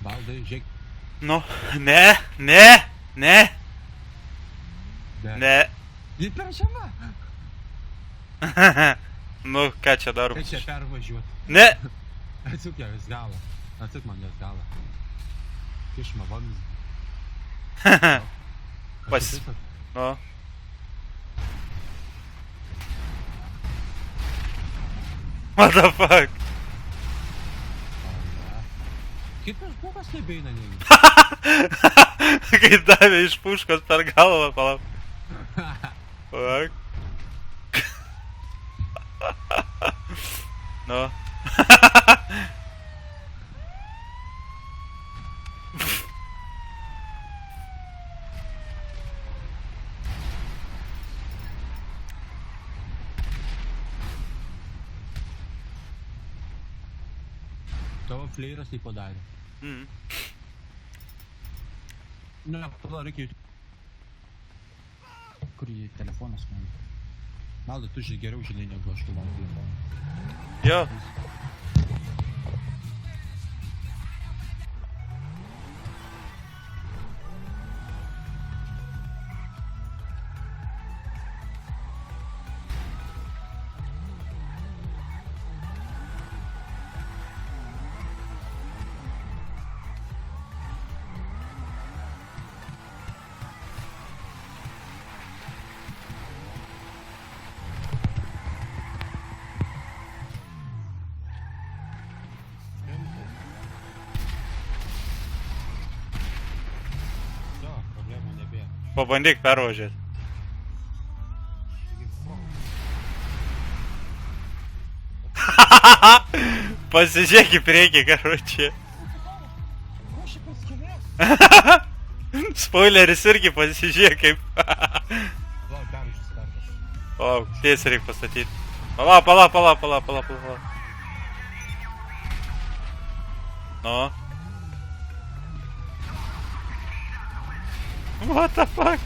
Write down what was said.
Valdai, žiūrėk. Nu, ne. Ji per žema. Nu, ką čia darom? Tai čia pervažiuot. Ne. Atsuk jos galą. Atsuk man jos galą. Kišma vamzdį. Nu. What the fuck? Kitas bukas nebeina negi. Kai davė iš puškos per galvą, palauk. Palauk. Nu. Tavo fleiras tai padarė. Ne, tada reikia... Kur jį telefonas man? Malda, tu geriau žinai negu aš tu man telefoną. Jo. Pabandyk pervažiuoti. Pasižiūrėk į priekį, karočią. Spoileris irgi pasižiūrėk kaip. Palauk, tiesiai reik pastatyti. Palauk. Nu. What the fuck?